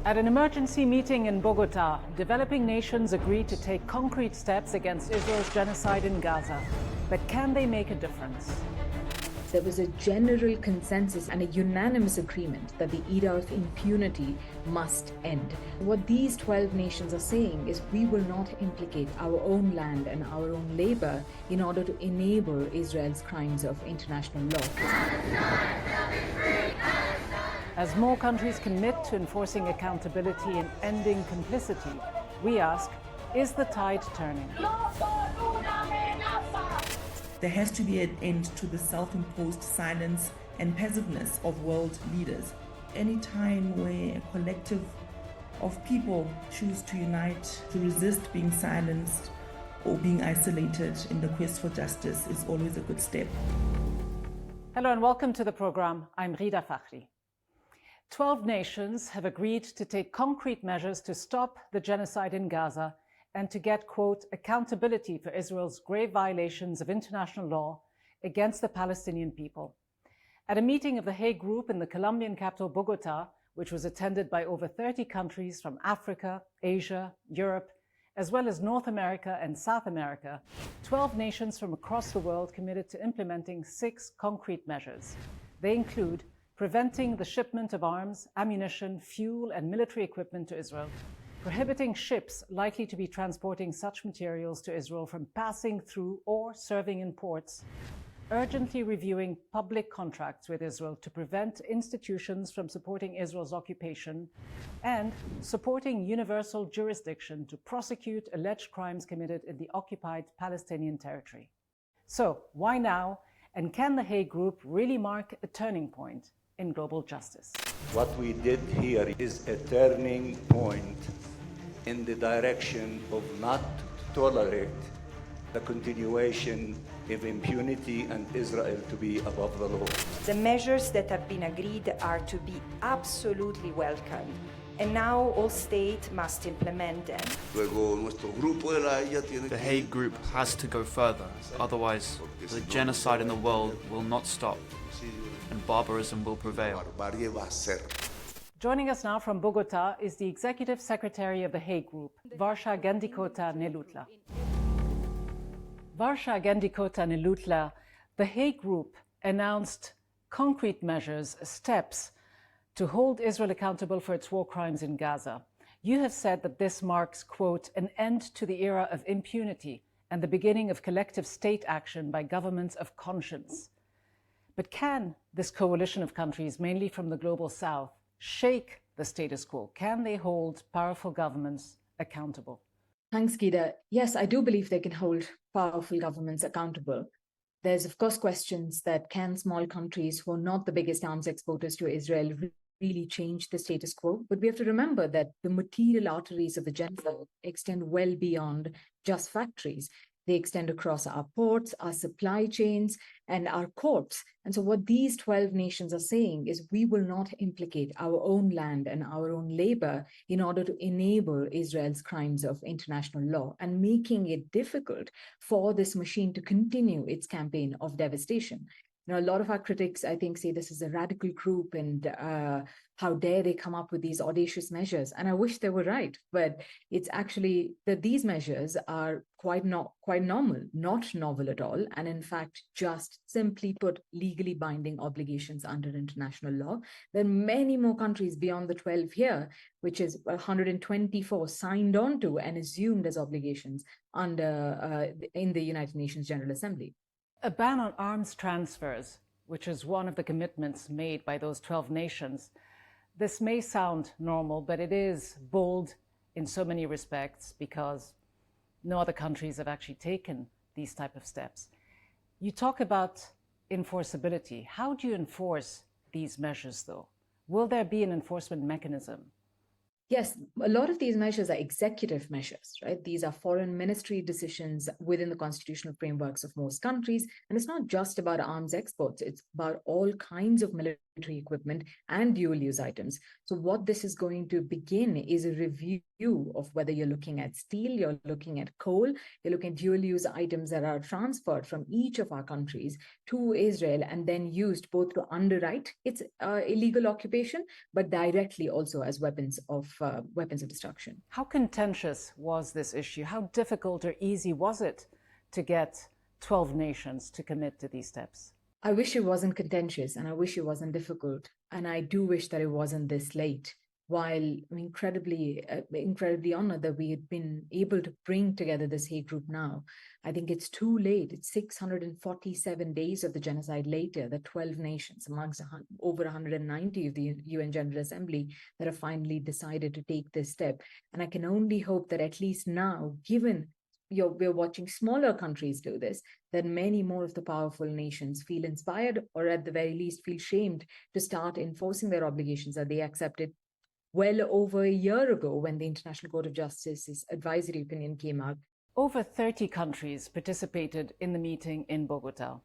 At an emergency meeting in Bogotá, developing nations agreed to take concrete steps against Israel's genocide in Gaza. But can they make a difference? There was a general consensus and a unanimous agreement that the era of impunity must end. What these 12 nations are saying is we will not implicate our own land and our own labor in order to enable Israel's crimes of international law. As more countries commit to enforcing accountability and ending complicity, we ask, is the tide turning? There has to be an end to the self-imposed silence and passiveness of world leaders. Any time where a collective of people choose to unite to resist being silenced or being isolated in the quest for justice is always a good step. Hello and welcome to the program. I'm Rida Fakhri. 12 nations have agreed to take concrete measures to stop the genocide in Gaza and to get, quote, accountability for Israel's grave violations of international law against the Palestinian people. At a meeting of the Hague Group in the Colombian capital Bogotá, which was attended by over 30 countries from Africa, Asia, Europe, as well as North America and South America, 12 nations from across the world committed to implementing 6 concrete measures. They include preventing the shipment of arms, ammunition, fuel, and military equipment to Israel, prohibiting ships likely to be transporting such materials to Israel from passing through or serving in ports, urgently reviewing public contracts with Israel to prevent institutions from supporting Israel's occupation, and supporting universal jurisdiction to prosecute alleged crimes committed in the occupied Palestinian Territory. So, why now? And can the Hague Group really mark a turning point in global justice? What we did here is a turning point in the direction of not tolerate the continuation of impunity and Israel to be above the law. The measures that have been agreed are to be absolutely welcomed, and now all states must implement them. The Hague Group has to go further, otherwise the genocide in the world will not stop and barbarism will prevail. Joining us now from Bogotá is the Executive Secretary of the Hague Group, Varsha Gandikota-Nellutla. Varsha Gandikota-Nellutla, the Hague Group announced concrete measures, steps to hold Israel accountable for its war crimes in Gaza. You have said that this marks, quote, an end to the era of impunity and the beginning of collective state action by governments of conscience. But can this coalition of countries, mainly from the global south, shake the status quo? Can they hold powerful governments accountable? Thanks, Gida. Yes, I do believe they can hold powerful governments accountable. There's, of course, questions that can small countries who are not the biggest arms exporters to Israel really change the status quo? But we have to remember that the material arteries of the genocide extend well beyond just factories. They extend across our ports, our supply chains, and our courts. And so what these 12 nations are saying is we will not implicate our own land and our own labor in order to enable Israel's crimes of international law and making it difficult for this machine to continue its campaign of devastation. You know, a lot of our critics, I think, say this is a radical group and how dare they come up with these audacious measures. And I wish they were right, but it's actually that these measures are quite normal, not novel at all. And in fact, just simply put, legally binding obligations under international law. There are many more countries beyond the 12 here, which is 124 signed on to and assumed as obligations under in the United Nations General Assembly. A ban on arms transfers, which is one of the commitments made by those 12 nations. This may sound normal, but it is bold in so many respects because no other countries have actually taken these type of steps. You talk about enforceability. How do you enforce these measures, though? Will there be an enforcement mechanism? Yes, a lot of these measures are executive measures, right? These are foreign ministry decisions within the constitutional frameworks of most countries. And it's not just about arms exports. It's about all kinds of military military equipment and dual-use items. So what this is going to begin is a review of whether you're looking at steel, you're looking at coal, you're looking at dual-use items that are transferred from each of our countries to Israel and then used both to underwrite its illegal occupation, but directly also as weapons of destruction. How contentious was this issue? How difficult or easy was it to get 12 nations to commit to these steps? I wish it wasn't contentious and I wish it wasn't difficult. And I do wish that it wasn't this late. While I'm incredibly honored that we had been able to bring together this Hague Group now, I think it's too late. It's 647 days of the genocide later that 12 nations, amongst over 190 of the UN General Assembly, that have finally decided to take this step. And I can only hope that at least now, given we're watching smaller countries do this, that many more of the powerful nations feel inspired, or at the very least feel shamed to start enforcing their obligations that they accepted well over a year ago when the International Court of Justice's advisory opinion came out. Over 30 countries participated in the meeting in Bogotá,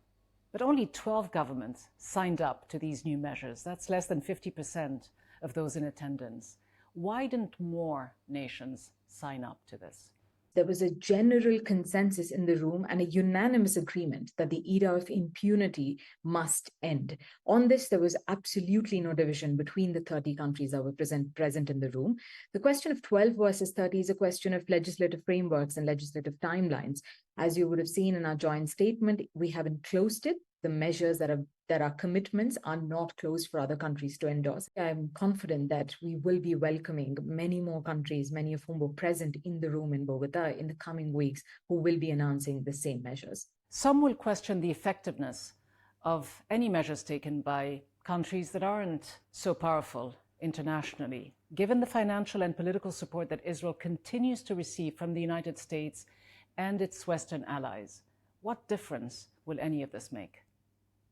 but only 12 governments signed up to these new measures. That's less than 50% of those in attendance. Why didn't more nations sign up to this? There was a general consensus in the room and a unanimous agreement that the era of impunity must end. On this, there was absolutely no division between the 30 countries that were present in the room. The question of 12 versus 30 is a question of legislative frameworks and legislative timelines. As you would have seen in our joint statement, we haven't closed it. The measures that are commitments are not closed for other countries to endorse. I'm confident that we will be welcoming many more countries, many of whom were present in the room in Bogotá in the coming weeks, who will be announcing the same measures. Some will question the effectiveness of any measures taken by countries that aren't so powerful internationally, given the financial and political support that Israel continues to receive from the United States and its Western allies. What difference will any of this make?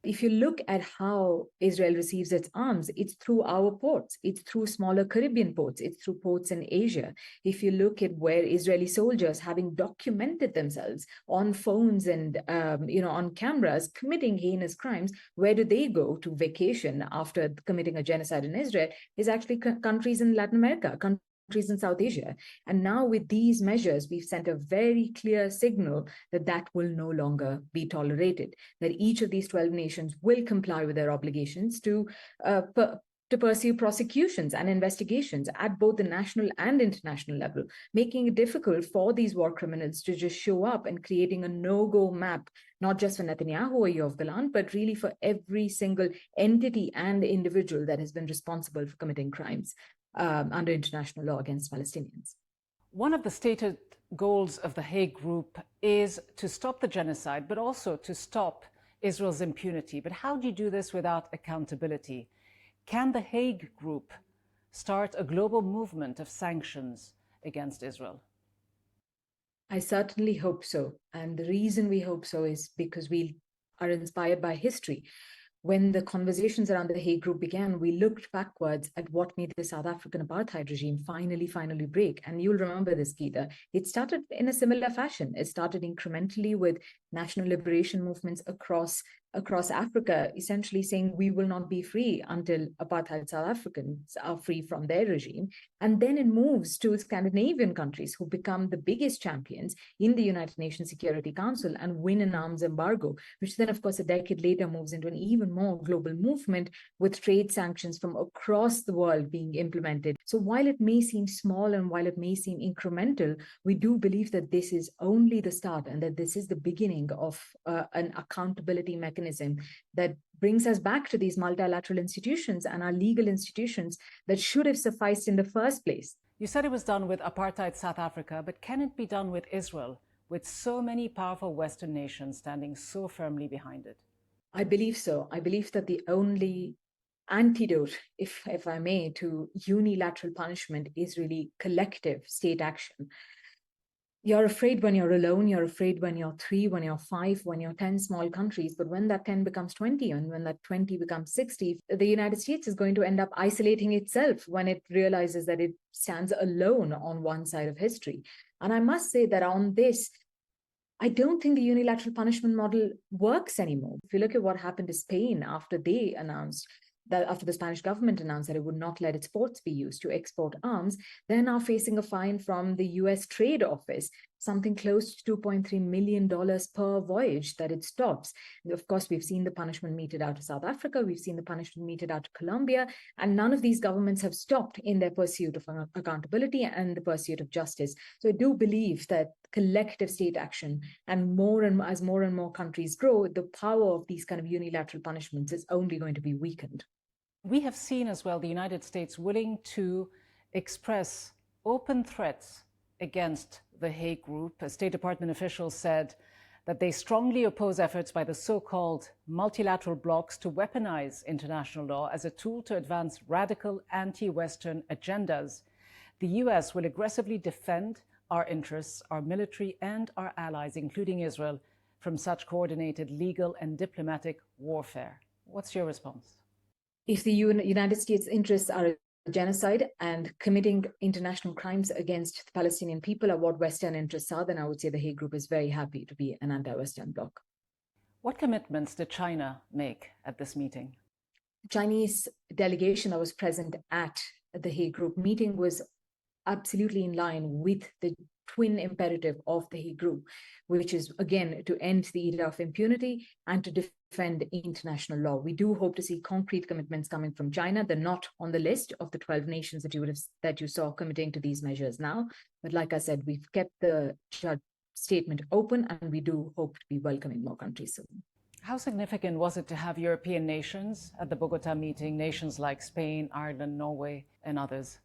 If you look at how Israel receives its arms, it's through our ports, it's through smaller Caribbean ports, it's through ports in Asia. If you look at where Israeli soldiers, having documented themselves on phones and on cameras, committing heinous crimes, where do they go to vacation after committing a genocide in Israel? Is actually countries in Latin America, countries in South Asia. And now with these measures, we've sent a very clear signal that that will no longer be tolerated, that each of these 12 nations will comply with their obligations to pursue prosecutions and investigations at both the national and international level, making it difficult for these war criminals to just show up and creating a no-go map, not just for Netanyahu or Yoav Gallant, but really for every single entity and individual that has been responsible for committing crimes under international law against Palestinians. One of the stated goals of the Hague Group is to stop the genocide, but also to stop Israel's impunity. But how do you do this without accountability? Can the Hague Group start a global movement of sanctions against Israel? I certainly hope so. And the reason we hope so is because we are inspired by history. When the conversations around the Hague Group began, we looked backwards at what made the South African apartheid regime finally break. And you'll remember this, Geeta. It started in a similar fashion. It started incrementally with national liberation movements across Africa, essentially saying we will not be free until apartheid South Africans are free from their regime. And then it moves to Scandinavian countries who become the biggest champions in the United Nations Security Council and win an arms embargo, which then, of course, a decade later moves into an even more global movement with trade sanctions from across the world being implemented. So while it may seem small and while it may seem incremental, we do believe that this is only the start and that this is the beginning of an accountability mechanism that brings us back to these multilateral institutions and our legal institutions that should have sufficed in the first place. You said it was done with apartheid South Africa, but can it be done with Israel, with so many powerful Western nations standing so firmly behind it? I believe so. I believe that the only antidote, if I may, to unilateral punishment is really collective state action. You're afraid when you're alone, you're afraid when you're 3, when you're 5, when you're 10 small countries, but when that 10 becomes 20 and when that 20 becomes 60, the United States is going to end up isolating itself when it realizes that it stands alone on one side of history. And I must say that on this, I don't think the unilateral punishment model works anymore. If you look at what happened to Spain after they announced that after the Spanish government announced that it would not let its ports be used to export arms, they're now facing a fine from the US Trade Office, something close to $2.3 million per voyage that it stops. And of course, we've seen the punishment meted out to South Africa, we've seen the punishment meted out to Colombia, and none of these governments have stopped in their pursuit of accountability and the pursuit of justice. So I do believe that collective state action and as more and more countries grow, the power of these kind of unilateral punishments is only going to be weakened. We have seen as well the United States willing to express open threats against the Hague Group. A State Department official said that they strongly oppose efforts by the so-called multilateral blocs to weaponize international law as a tool to advance radical anti-Western agendas. The US will aggressively defend our interests, our military and our allies, including Israel, from such coordinated legal and diplomatic warfare. What's your response? If the United States' interests are genocide and committing international crimes against the Palestinian people are what Western interests are, then I would say the Hague Group is very happy to be an anti-Western bloc. What commitments did China make at this meeting? The Chinese delegation that was present at the Hague Group meeting was absolutely in line with the twin imperative of the Hague Group, which is, again, to end the era of impunity and to defend international law. We do hope to see concrete commitments coming from China. They're not on the list of the 12 nations that you saw committing to these measures now. But like I said, we've kept the statement open, and we do hope to be welcoming more countries soon. How significant was it to have European nations at the Bogotá meeting, nations like Spain, Ireland, Norway, and others?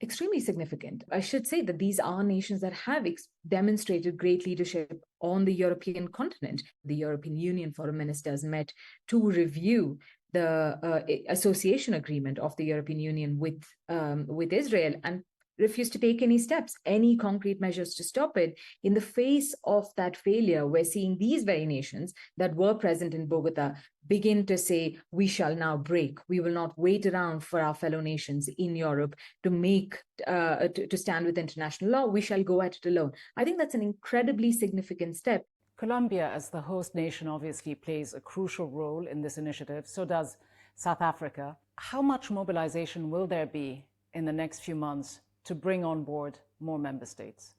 Extremely significant. I should say that these are nations that have demonstrated great leadership on the European continent. The European Union foreign ministers met to review the association agreement of the European Union with Israel and refused to take any steps, any concrete measures to stop it. In the face of that failure, we're seeing these very nations that were present in Bogotá begin to say, we shall now break. We will not wait around for our fellow nations in Europe to stand with international law. We shall go at it alone. I think that's an incredibly significant step. Colombia, as the host nation, obviously plays a crucial role in this initiative. So does South Africa. How much mobilization will there be in the next few months to bring on board more member states?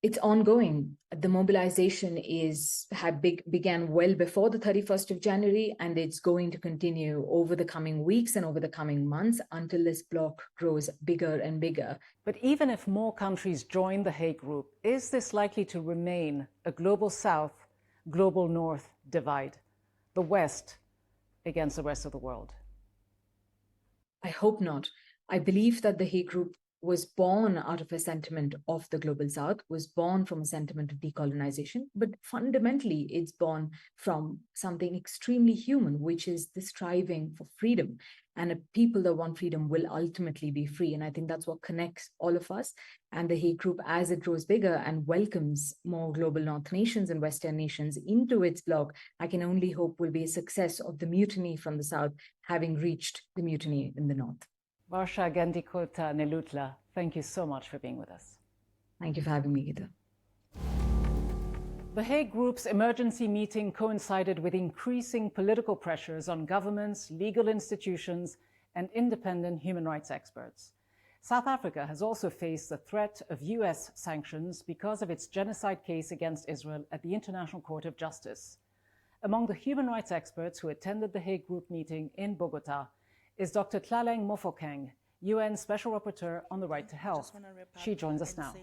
It's ongoing. The mobilization began well before the 31st of January, and it's going to continue over the coming weeks and over the coming months until this bloc grows bigger and bigger. But even if more countries join the Hague Group, is this likely to remain a global South, global North divide, the West against the rest of the world? I hope not. I believe that the Hague Group was born out of a sentiment of the global South, was born from a sentiment of decolonization, but fundamentally it's born from something extremely human, which is the striving for freedom. And a people that want freedom will ultimately be free. And I think that's what connects all of us. And the Hague Group, as it grows bigger and welcomes more global North nations and Western nations into its bloc, I can only hope will be a success of the mutiny from the South having reached the mutiny in the North. Varsha, Gandikota-Nellutla, thank you so much for being with us. Thank you for having me, Gita. The Hague Group's emergency meeting coincided with increasing political pressures on governments, legal institutions, and independent human rights experts. South Africa has also faced the threat of US sanctions because of its genocide case against Israel at the International Court of Justice. Among the human rights experts who attended the Hague Group meeting in Bogotá is Dr. Tlaleng Mofokeng, UN Special Rapporteur on the Right to Health. She joins us now.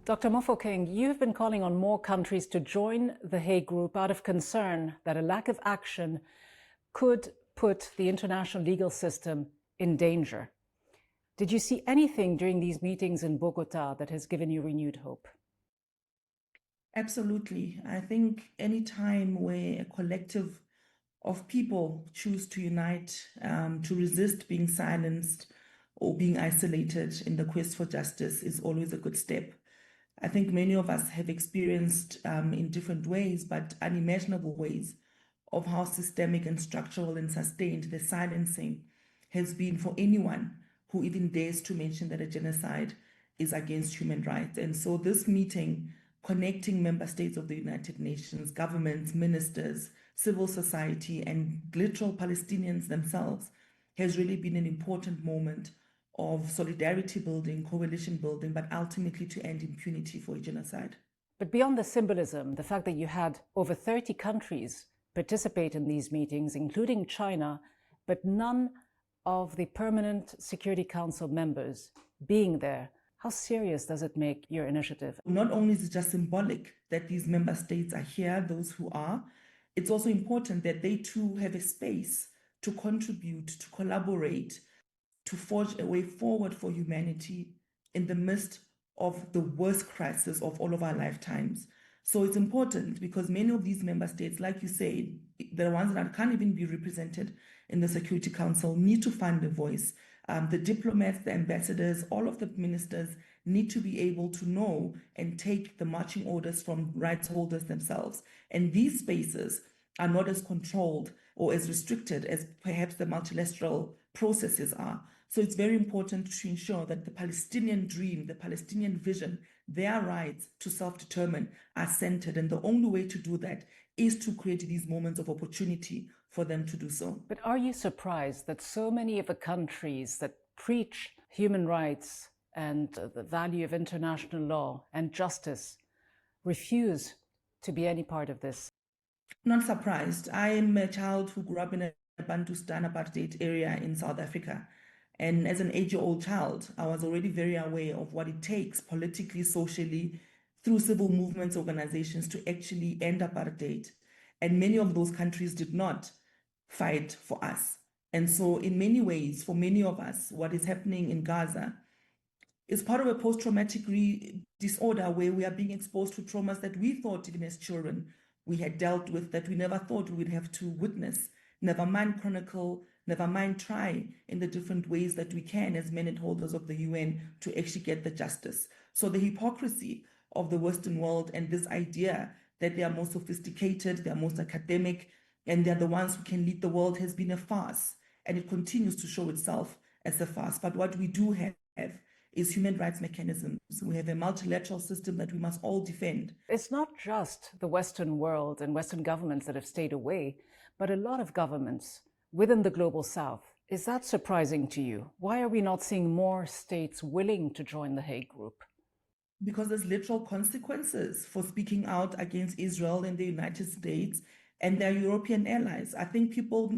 Dr. Mofokeng, you've been calling on more countries to join the Hague Group out of concern that a lack of action could put the international legal system in danger. Did you see anything during these meetings in Bogotá that has given you renewed hope? Absolutely. I think any time where a collective of people choose to unite to resist being silenced or being isolated in the quest for justice is always a good step. I think many of us have experienced in different ways, but unimaginable ways, of how systemic and structural and sustained the silencing has been for anyone who even dares to mention that a genocide is against human rights. And so this meeting, connecting member states of the United Nations, governments, ministers, civil society, and literal Palestinians themselves has really been an important moment of solidarity building, coalition building, but ultimately to end impunity for a genocide. But beyond the symbolism, the fact that you had over 30 countries participate in these meetings, including China, but none of the permanent Security Council members being there, how serious does it make your initiative? Not only is it just symbolic that these member states are here, those who are, it's also important that they too have a space to contribute, to collaborate, to forge a way forward for humanity in the midst of the worst crisis of all of our lifetimes. So it's important because many of these member states, like you said, the ones that can't even be represented in the Security Council, need to find a voice. The diplomats, the ambassadors, all of the ministers need to be able to know and take the marching orders from rights holders themselves. And these spaces are not as controlled or as restricted as perhaps the multilateral processes are. So it's very important to ensure that the Palestinian dream, the Palestinian vision, their rights to self-determine are centered. And the only way to do that is to create these moments of opportunity for them to do so. But are you surprised that so many of the countries that preach human rights and the value of international law and justice refuse to be any part of this? Not surprised. I am a child who grew up in a Bantustan apartheid area in South Africa. And as an 8-year-old child, I was already very aware of what it takes politically, socially, through civil movements, organizations to actually end apartheid. And many of those countries did not fight for us. And so in many ways, for many of us, what is happening in Gaza is part of a post-traumatic disorder where we are being exposed to traumas that we thought even as children we had dealt with, that we never thought we would have to witness, never mind chronicle, never mind try in the different ways that we can as mandate holders of the UN to actually get the justice. So the hypocrisy of the Western world and this idea that they are more sophisticated, they are most academic, and they're the ones who can lead the world has been a farce. And it continues to show itself as a farce. But what we do have is human rights mechanisms. We have a multilateral system that we must all defend. It's not just the Western world and Western governments that have stayed away, but a lot of governments within the global South. Is that surprising to you? Why are we not seeing more states willing to join the Hague Group? Because there's literal consequences for speaking out against Israel and the United States and their European allies. I think people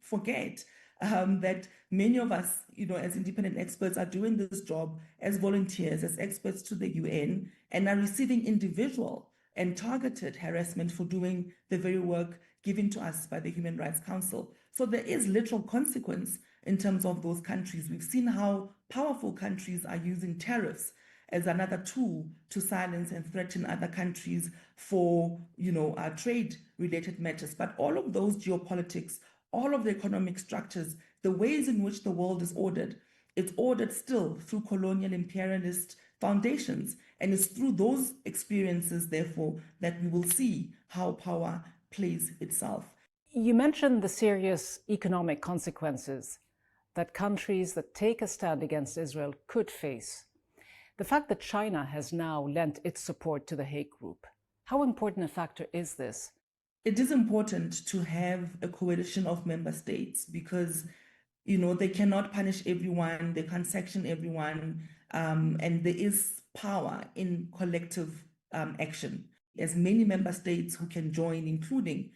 forget that many of us, as independent experts are doing this job as volunteers, as experts to the UN, and are receiving individual and targeted harassment for doing the very work given to us by the Human Rights Council. So there is literal consequence in terms of those countries. We've seen how powerful countries are using tariffs as another tool to silence and threaten other countries for, trade-related matters. But all of those geopolitics, all of the economic structures, the ways in which the world is ordered, it's ordered still through colonial imperialist foundations. And it's through those experiences, therefore, that we will see how power plays itself. You mentioned the serious economic consequences that countries that take a stand against Israel could face. The fact that China has now lent its support to the Hague Group, how important a factor is this? It is important to have a coalition of member states because, they cannot punish everyone, they can't sanction everyone, and there is power in collective action. As many member states who can join, including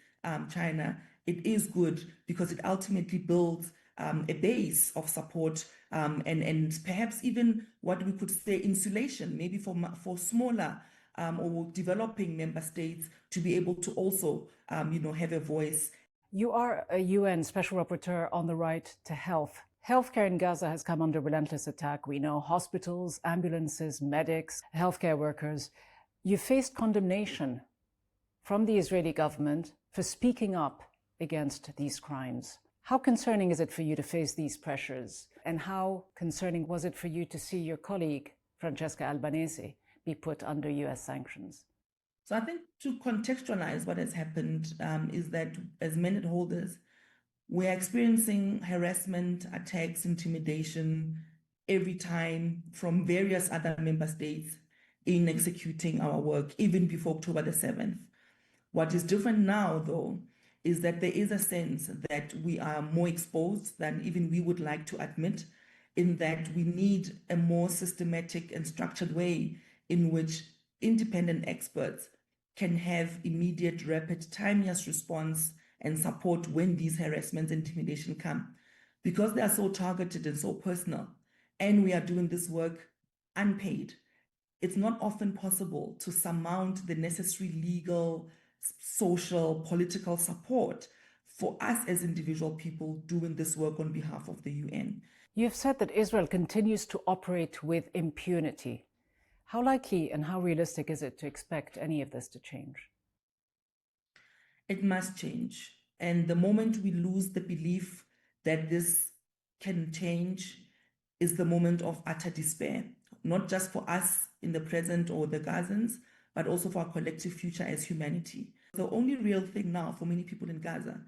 China, it is good because it ultimately builds a base of support and perhaps even what we could say insulation, maybe for smaller or developing member states to be able to also, have a voice. You are a UN Special Rapporteur on the right to health. Healthcare in Gaza has come under relentless attack. We know hospitals, ambulances, medics, healthcare workers. You faced condemnation from the Israeli government for speaking up against these crimes. How concerning is it for you to face these pressures? And how concerning was it for you to see your colleague, Francesca Albanese, be put under US sanctions? So I think to contextualize what has happened is that as mandate holders, we're experiencing harassment, attacks, intimidation every time from various other member states in executing our work, even before October the 7th. What is different now, though, is that there is a sense that we are more exposed than even we would like to admit, in that we need a more systematic and structured way in which independent experts can have immediate, rapid, timeous response and support when these harassments and intimidation come. Because they are so targeted and so personal, and we are doing this work unpaid, it's not often possible to surmount the necessary legal, social, political support for us as individual people doing this work on behalf of the UN. You've said that Israel continues to operate with impunity. How likely and how realistic is it to expect any of this to change? It must change. And the moment we lose the belief that this can change is the moment of utter despair, not just for us in the present or the Gazans, but also for our collective future as humanity. The only real thing now for many people in Gaza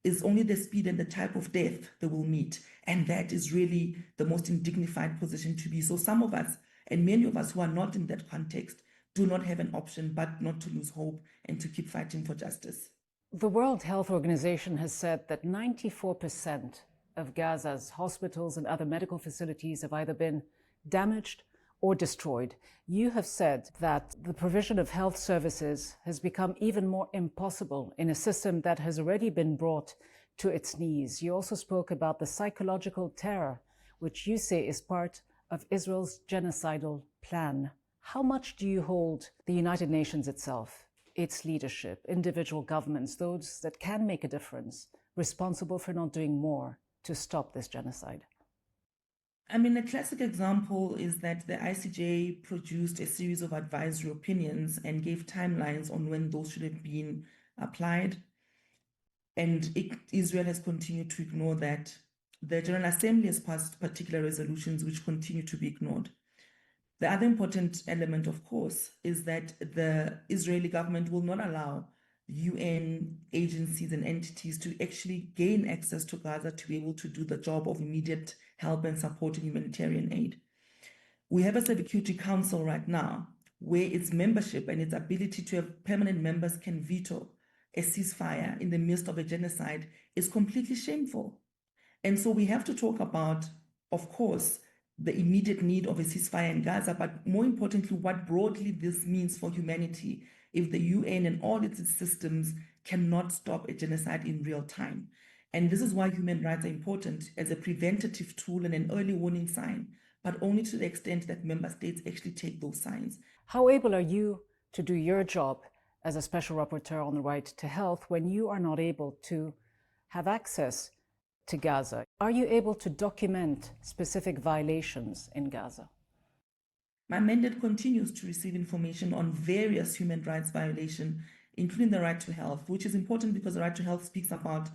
is only the speed and the type of death they will meet. And that is really the most indignified position to be. So some of us, and many of us who are not in that context, do not have an option but not to lose hope and to keep fighting for justice. The World Health Organization has said that 94% of Gaza's hospitals and other medical facilities have either been damaged or destroyed. You have said that the provision of health services has become even more impossible in a system that has already been brought to its knees. You also spoke about the psychological terror, which you say is part of Israel's genocidal plan. How much do you hold the United Nations itself, its leadership, individual governments, those that can make a difference, responsible for not doing more to stop this genocide? I mean, a classic example is that the ICJ produced a series of advisory opinions and gave timelines on when those should have been applied. And Israel has continued to ignore that. The General Assembly has passed particular resolutions which continue to be ignored. The other important element, of course, is that the Israeli government will not allow UN agencies and entities to actually gain access to Gaza to be able to do the job of immediate help and support in humanitarian aid. We have a Security Council right now where its membership and its ability to have permanent members can veto a ceasefire in the midst of a genocide is completely shameful. And so we have to talk about, of course, the immediate need of a ceasefire in Gaza, but more importantly, what broadly this means for humanity if the UN and all its systems cannot stop a genocide in real time. And this is why human rights are important as a preventative tool and an early warning sign, but only to the extent that member states actually take those signs. How able are you to do your job as a Special Rapporteur on the right to health when you are not able to have access to Gaza? Are you able to document specific violations in Gaza? My mandate continues to receive information on various human rights violations, including the right to health, which is important because the right to health speaks about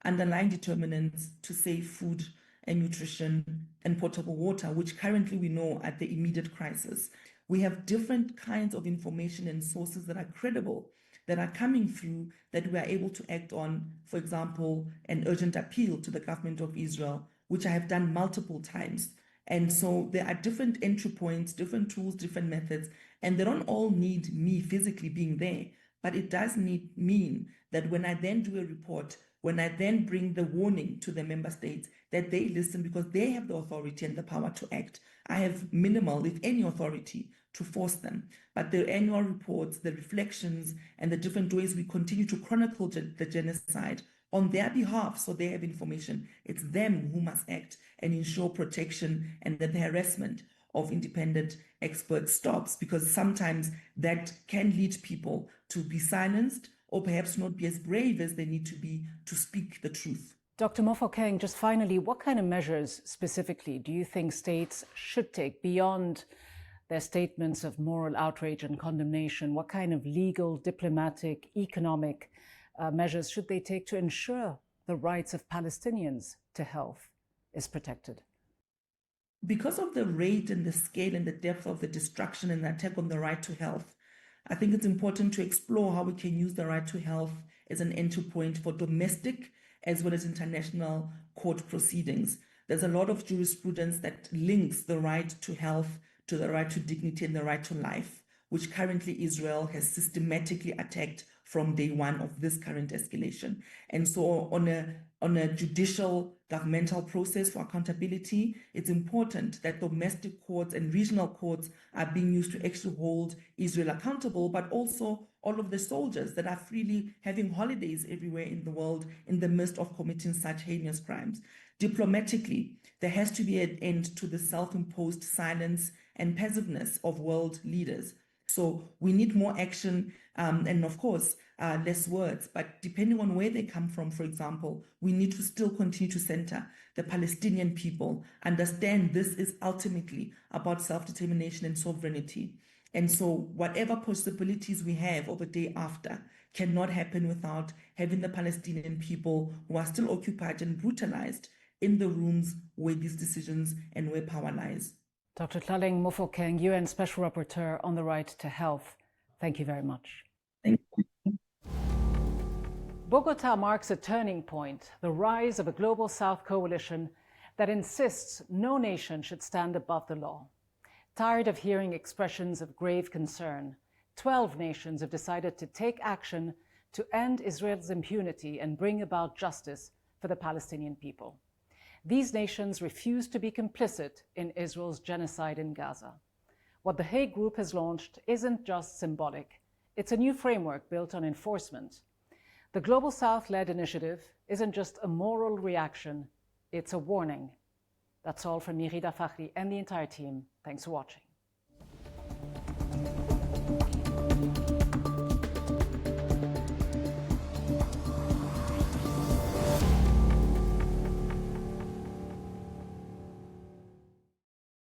underlying determinants to safe food and nutrition and potable water, which currently we know at the immediate crisis. We have different kinds of information and sources that are credible, that are coming through, that we are able to act on. For example, an urgent appeal to the government of Israel, which I have done multiple times. And so there are different entry points, different tools, different methods, and they don't all need me physically being there. But it does mean that when I then do a report, when I then bring the warning to the member states, that they listen because they have the authority and the power to act. I have minimal, if any, authority to force them. But the annual reports, the reflections, and the different ways we continue to chronicle the genocide on their behalf, so they have information. It's them who must act and ensure protection and that the harassment of independent experts stops, because sometimes that can lead people to be silenced or perhaps not be as brave as they need to be to speak the truth. Dr. Mofokeng, just finally, what kind of measures specifically do you think states should take beyond their statements of moral outrage and condemnation? What kind of legal, diplomatic, economic measures should they take to ensure the rights of Palestinians to health is protected? Because of the rate and the scale and the depth of the destruction and the attack on the right to health, I think it's important to explore how we can use the right to health as an entry point for domestic as well as international court proceedings. There's a lot of jurisprudence that links the right to health to the right to dignity and the right to life, which currently Israel has systematically attacked from day one of this current escalation. And so on a judicial governmental process for accountability, it's important that domestic courts and regional courts are being used to actually hold Israel accountable, but also all of the soldiers that are freely having holidays everywhere in the world in the midst of committing such heinous crimes. Diplomatically, there has to be an end to the self-imposed silence and passiveness of world leaders. So we need more action and, of course, less words. But depending on where they come from, for example, we need to still continue to center the Palestinian people, understand this is ultimately about self-determination and sovereignty. And so whatever possibilities we have of a day after cannot happen without having the Palestinian people who are still occupied and brutalized in the rooms where these decisions and where power lies. Dr. Tlaleng Mofokeng, UN Special Rapporteur on the Right to Health. Thank you very much. Thank you. Bogotá marks a turning point, the rise of a global South coalition that insists no nation should stand above the law. Tired of hearing expressions of grave concern, 12 nations have decided to take action to end Israel's impunity and bring about justice for the Palestinian people. These nations refuse to be complicit in Israel's genocide in Gaza. What the Hague Group has launched isn't just symbolic. It's a new framework built on enforcement. The Global South-led initiative isn't just a moral reaction, it's a warning. That's all from me, Rida Fakhri, and the entire team. Thanks for watching.